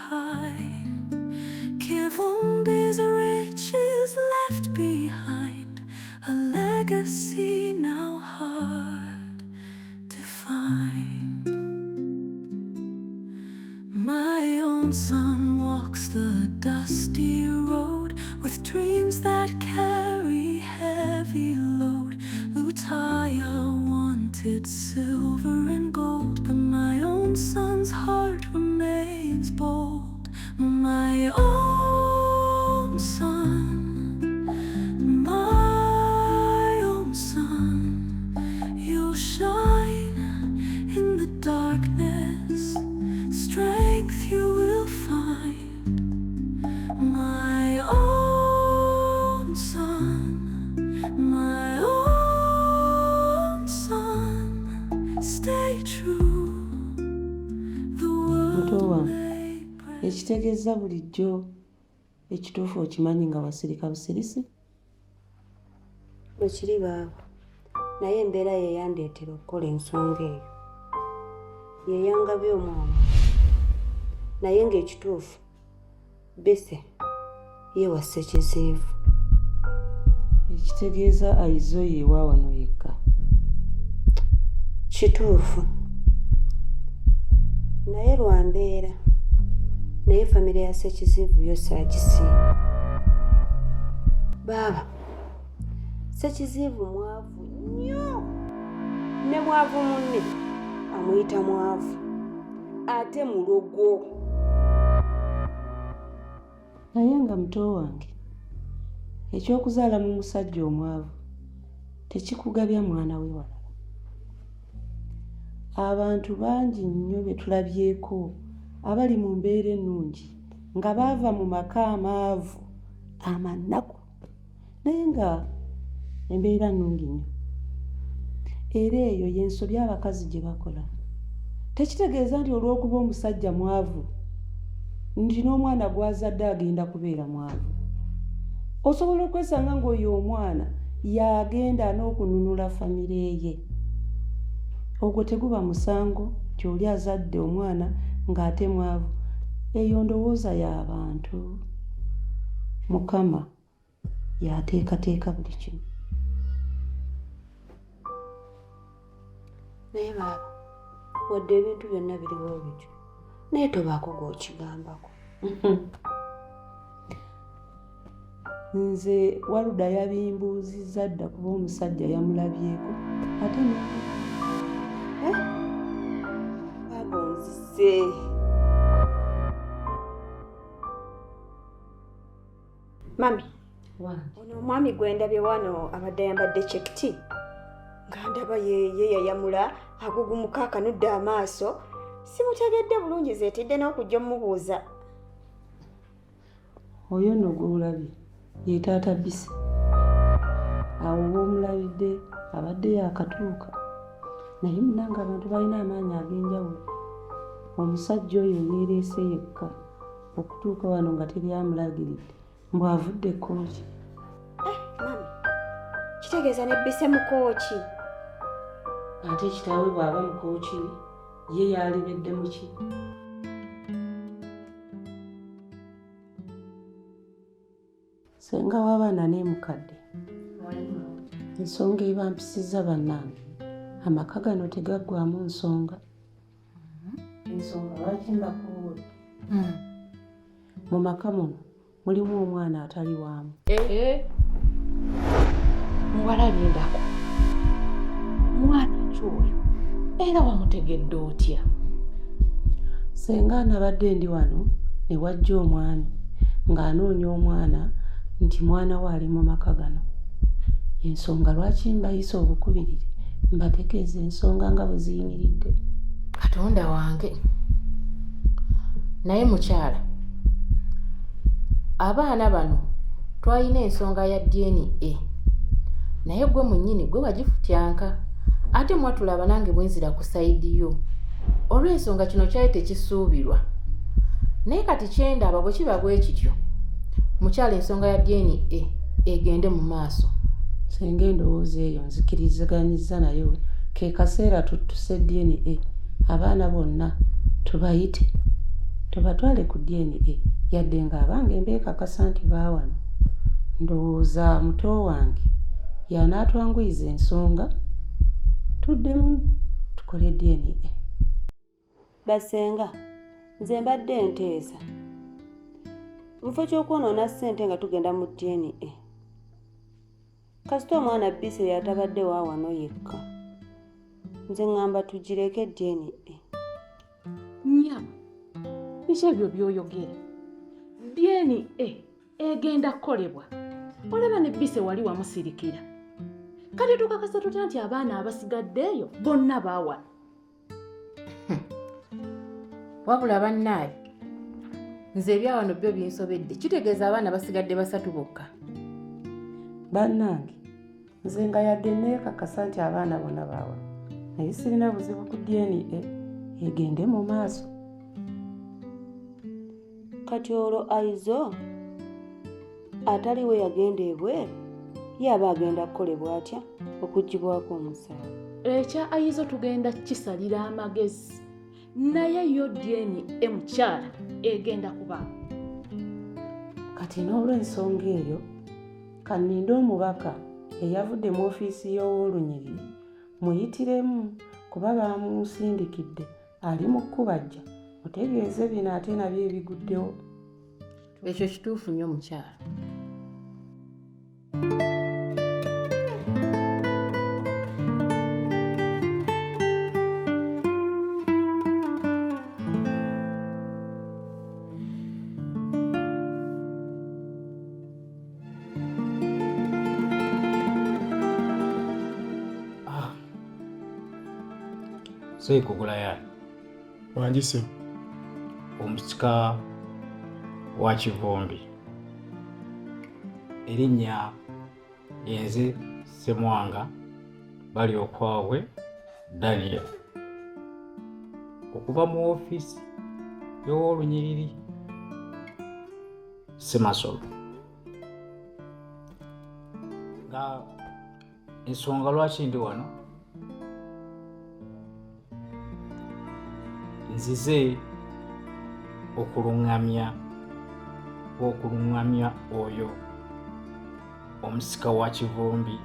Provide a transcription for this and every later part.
high. Given these riches left behind, a legacy now hard to find. My own son walks the dusty road with dreams that carry heavy load. Lutaya wanted silver and gold, but my own son's heart remains bold. My own son, my own son, you'll shine in the darkness, strength you will find. My own son, my own son, stay true. The world may break. Ekitegeeza bulijjo ekituufu okimanyi nga wasirika busirisi? Bwe kiri baaba, naye embeera ye yandeetera okukola ensonga eyo. Ye yangabye omwana, naye ng'ekituufu Bese ye wa Ssekiziivu. Ekitegeeza ayizo ye wa wano yekka. Kituufu, naye lwa mbeera, naye famire ya Ssekiziivu yo saagisiima. Baaba, Ssekiziivu mwavu nnyo, ne mwavu munne amuyita mwavu, ate mulogo. Naye nga muto wange, ekyokuzaala mu musajja omwavu tekikugabya mwana we walala. Abantu bangi nnyo be tulabyeko abali mu mbeera ennungi nga baava mu maka amaavu amannaku, naye nga embeera nnungi nnyo. Era eyo y'ensobi abakazi gye bakola. Tekitegeeza nti olw'okuba omusajja mwavu nti n'omwana gw'azadde agenda kubeera mwavu. Osobola okwesanga ng'oyo omwana y'agenda n'okununula famire ye. Ogwo teguba musango nti oli azadde omwana ng'ate mwavu. Eyo ndowooza y'abantu. Mukama y'ateekateeka buli kimu. Naye baaba, wadde ebintu byonna biriwo bityo, naye tobaako gw'okigambako. Nze Waluda yabimbuuzizza dda kuba omusajja yamulabyeko ate Baaba onzise. Mami, ono omwami gwe ndabye wano abadde ayambadde kyekiti nga ndaba ye yayamula agugumuka akanudde amaaso. Simutegedde bulungi, zeetidde n'okujja omubuuza. Oyo nno gw'olabye ye taata Bise. Awo w'omulabidde abadde yaakatuuka, naye munnange abantu balina amaanyi ag'enjawulo. Omusajja oyo yeereese yekka okutuuka wano nga teri amulagiridde mbw avudde kkooki. Mami, kitegeeza ne Bise mukooki? Ate kitaawe bw'aba mukooki ye yalibedde mu ki? Senga w'abaana n'emukadde, ensonga ebampisizza bannange, amaka gano tegaggwamu nsonga. Ensonga lwaki mbakubuulira? Mu maka muno mulimu omwana atali waamu. Muwala lindako, mwana ki oyo era wamutegedde otya? Senga nabadde ndi wano ne wajja omwami ng'anoonya omwana nti mwana we ali mu maka gano. Ensonga lwaki mbayisa obukubirire mbategeeza ensonga nga bwe ziyimiridde. Katonda wange, naye mukyala, abaana bano twalina ensonga ya DNA, naye gwe mwennyini gwe wagifutyanka, ate mwatulaba nange bwenzira ku sayidi yo. Olw'ensonga kino kyali tekisuubirwa, naye kati kyendaba bwe kiba bwe kityo, mukyala ensonga ya DNA egende mu maaso. Senga endowooza eyo nzikiriziganyizza nayo, ke kaseera tuttuse DNA, abaana bonna tubayite tubatwale ku DNA yadde ng'abange mbeekakasa nti baawano. Ndowooza muto wange y'anaatwanguyiza ensonga, tuddemu tukole DNA. Basenga, nze mbadde nteesa. Mufo ky'okwonoona ssente nga tugenda mu DNA. Kasita omwana Bise yatabadde waawano yekka. Nze ŋŋamba tugireke DNA. Nyama, biki ebyo by'oyogera? DNA egenda kukolebwa. Olaba ne Bise wali wamusirikira. Kati tukakasa tutya nti abaana abasigaddeeyo bonna baawano? Wabula bannaaye, nze ebyawano byo binsobedde. Kitegeeza abaana basigadde 3 bokka. Bannange, nze nga yadde neekakasa nti abaana bonna baawano, naye sirina buzibu ku DNA egende mu maaso. Kati olwo Aizo ataliwe yagenda ebweru, yaba agenda kukolebwa atya okuggyibwako omusawo? Ekya Aizo tugenda kisalira amagezi, naye yo DNA mukyala egenda kuba. Kati n'olw'ensonga eyo kaninde omubaka eyavudde mu ofiisi y'owoolunyiriri muyitiremu kuba baamusindikidde ali mu kkubajja mutegeeze bino ate nabyo ebiguddewo. Ekyo kituufu nnyo mukyala. Kugula ya Wanjise omusika wa Kivombi. Erinnya yenze Ssemwanga bali okwawe Daniel. Okuva mu ofiisi y'owoolunyiriri Ssemasolo. Nga ensonga lwaki ndi wano, nzize okuluŋŋamya oyo omusika wa Kivombi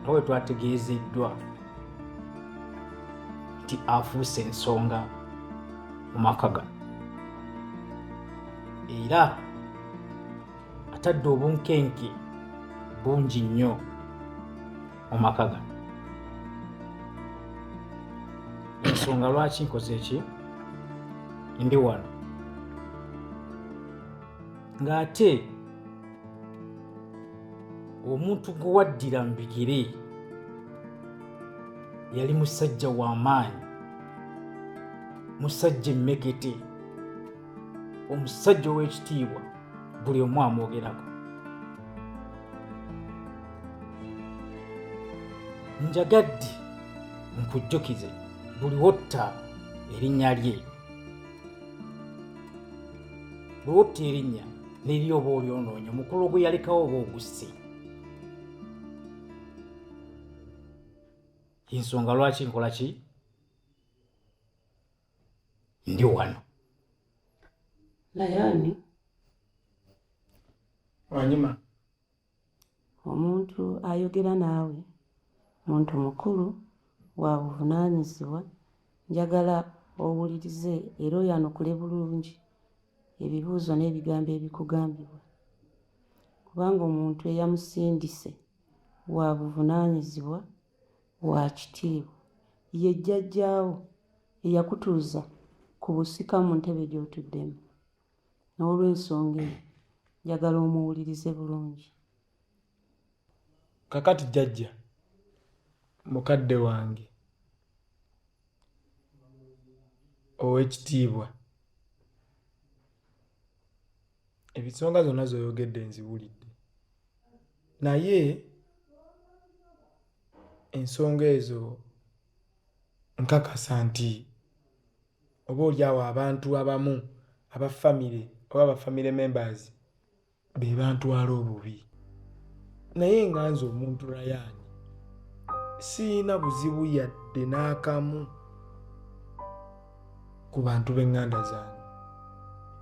nga bwe twategeezeddwa nti afuuse ensonga mu maka gano, era atadde obunkenke bungi nnyo mu maka gano. Ensonga lwaki nkoze eki ndi wano, ng'ate omuntu gwe waddira mu bigere yali musajja w'amaanyi, musajja emmekete, omusajja ow'ekitiibwa, buli omu amwogerako. Njagadde nkujjukize buli wotta erinnya lye, buli wotta erinnya n'eri oba olyonoonye omukulu gwe yalekawo oba ogusse. Ensonga lwaki nkola ki? Ndi wano. Layani, wanyuma omuntu ayogera naawe muntu mukulu wa buvunaanyizibwa, njagala owulirize era oyanukule bulungi ebibuuzo n'ebigambo ebikugambibwa, kubanga omuntu eyamusindise wa buvunaanyizibwa, wa kitiibwa, ye jjajjaawo eyakutuuza ku busika mu ntebe gy'otuddemu. N'olw'ensonga eyo njagala omuwulirize bulungi. kakati jjajja mukadde wange ow'ekitiibwa, ebisonga zonna z'oyogedde nziwulidde, naye ensonga ezo nkakasa nti oba oliawo abantu abamu abafamire oba abafamire members be bantwala obubi, naye nga nze omuntu Layani siina buzibu yadde n'akamu ku bantu b'eŋŋanda zange.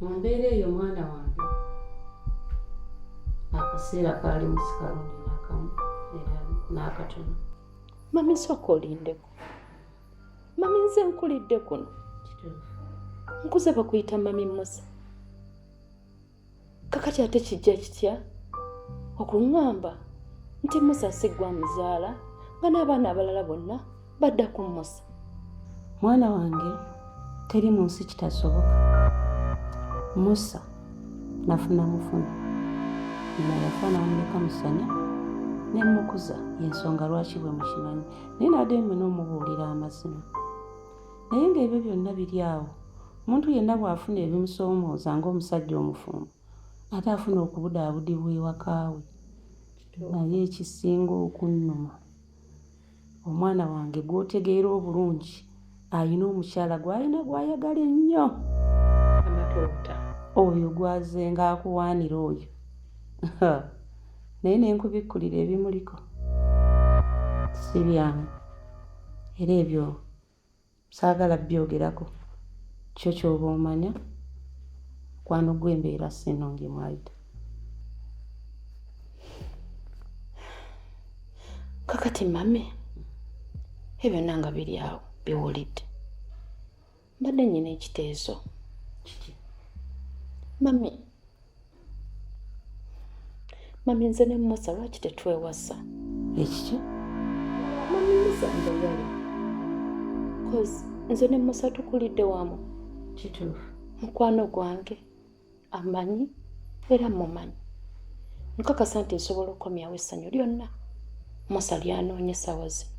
mu mbeera eyo mwana wange akaseera kaali musikalundi n'akamu era n'akatono. Mami nsooka olindeko. Mami nze nkulidde kuno. Nkuze bakuyita Mami Musa. Kakati ate kijja kitya okuŋŋamba nti Musa siggwa muzaala nga n'abaana abalala bonna badda ku Musa. Mwana wange teri mu nsi kitasoboka. Musa nafuna mufuna nina yafa n'amuleka musanya ne mukuza y'ensonga lwaki bwe mukimanyi naye nadde mmwe n'omubuulira amazima. Naye ng'ebyo byonna biri awo omuntu yenna bw'afuna ebimusoomooza ng'omusajja omufumbo ate afuna okubudaabudibwa ewakaawe. Naye ekisinga okunnuma omwana wange gw'otegeera obulungi ayina omukyala gw'alina gw'ayagala ennyo. Amatoota. Oyo gwazenga akuwaanira oyo. Naye ne nkubikkulira ebimuliko si byangu era ebyo saagala byogerako. Kyo ky'oba omanya mukwano gw'embeera sinungi mwayita. Kakati mami ebyo nanga biri awo biwulidde. Mbadde nnyina ekiteeso. Mami nze ne Musa lwaki tetwewasa? Ekikyo? Mami Musa njagala. Cause nze ne Musa tukulidde wamu. Kituufu. Mukwano gwange amanyi era mumanyi. Nkakasa nti nsobola okukomyawo essanyu lyonna Musa lyanoonye essaawa zino.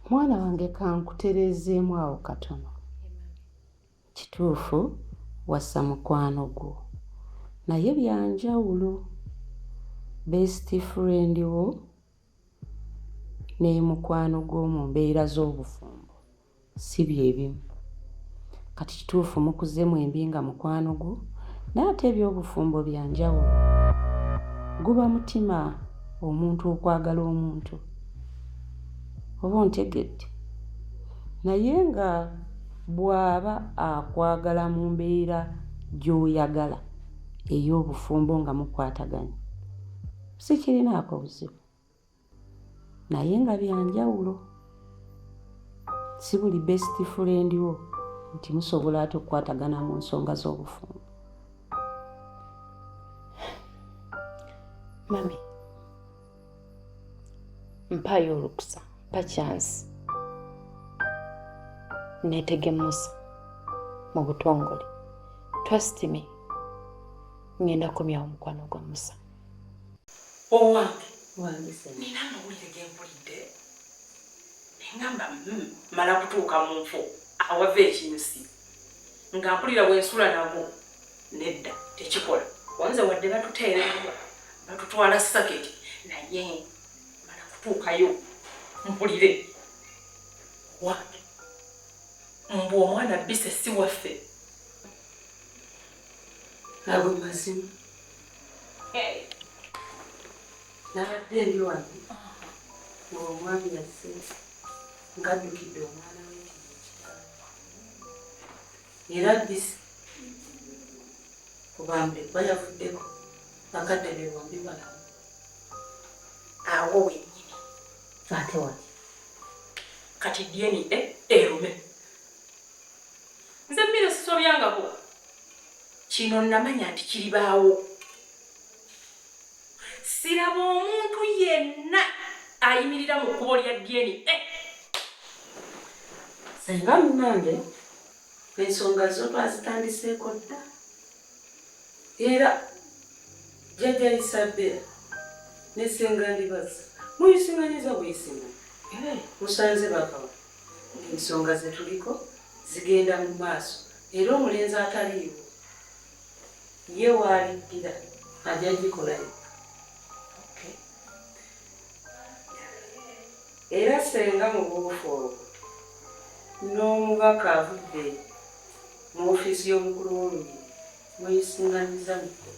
Mwana wange kankutereezeemu awo katono. Kituufu wassa mukwano gwo naye byanjawulo. Best friend wo ne mukwano gwo mu mbeera z'obufumbo si bye bimu. Kati kituufu mukuze mwembi nga mukwano gwo naye ate eby'obufumbo byanjawulo. Guba mutima omuntu okwagala omuntu oba ontegedde naye nga bw'aba akwagala mu mbeera gy'oyagala ey'obufumbo nga mukwataganya sikirinaako buzibu naye nga byanjawulo. Si buli best friend wo nti musobola ate okukwatagana mu nsonga z'obufumbo. Mami mpayo olukusa mpa chance neetege Musa mu butongole. Trust me ngenda kumyawo mukwano gwa Musa. Owange nina amawulire ge mpulidde neŋŋamba mala kutuuka mu nfo awava ekinsi nga mpulira bwensula nabo nedda tekikola. Wanze wadde batuteererwa batutwala saketi naye mala kutuukayo mpulire wange mbu omwana bise si waffe. Ago mazima. Nabadde ndi wano ng'omwami yazze ng'addukidde omwana we era bisi kubambe bayavuddeko bakadde be bombi balamu. Awo wennyini Ate wati kati dyeni erume nze mmere sisobyangako kino namanya nti kiribaawo. Siraba omuntu yenna ayimirira mu kkubo lya dyeni. senga munange ensonga zo twazitandiseeko dda era jjajja Isabella ne senga Ndibaza muyisiŋŋanyiza buyisiŋŋanyi musanze bakawa ensonga ze tuliko zigenda mu maaso era omulenzi ataliiwo ye waaliddira ajja gikolayo. Era senga mu buufu obwo n'omubaka avudde mu ofiisi y'omukulu w'olubiri muyisiŋŋanyiza mukko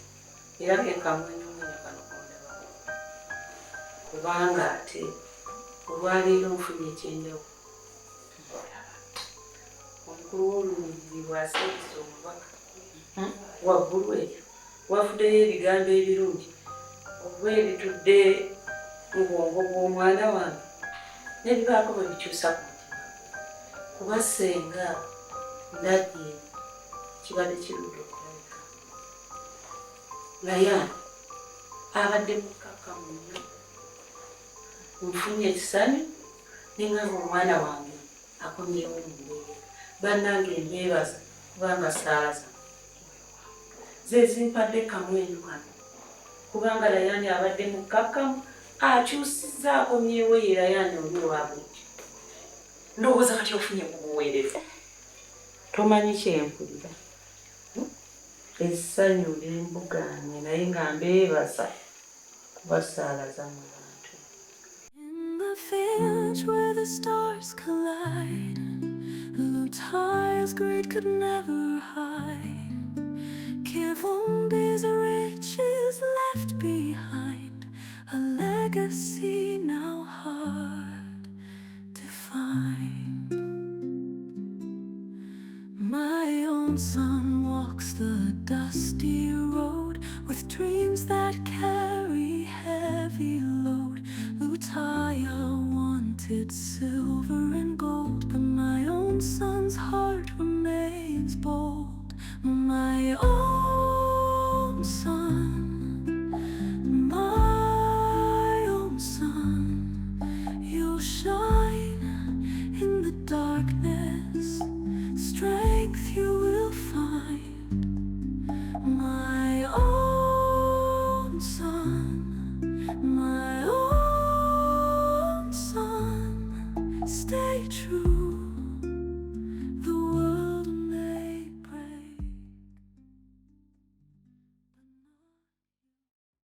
era kekamwenyumenya kano kondabako kubanga ate olwaleero nfunye ekyenjawulo. Omukulu w'olubiri bw'asingiza omubaka waggulu eyo wafuddeyo ebigambo ebirungi oba ebitudde mu bwongo bw'omwana wange nebibaako bwe bikyusa ku mutima kuba senga ndabye kibadde kirudde okulabika naye abadde mukakkamu nnyo nfunye ekisanyu nengava omwana wange akomyewo mu mbeera bannange mbeebaza kubanga saaza zezimpadde kamwenu kano kubanga layani abadde mukakkamu akyusizza akomyewo ye layani oli owabujja ndowooza kati ofunye ku buweerevu tomanyi kyenkulira essanyu limbuganye naye nga mbeebaza kuba saalaza mu bantu. In the fields where the stars collide, Lutaya's greed could never hide. Kivumbi's riches left behind, a legacy now hard to find. My own son walks the dusty road with dreams that carry heavy load. Lutaya wanted silver and gold, but my own son's heart remains bold. My own son, my own son, you'll shine in the darkness, strength you will find. My own son, my own son, stay true.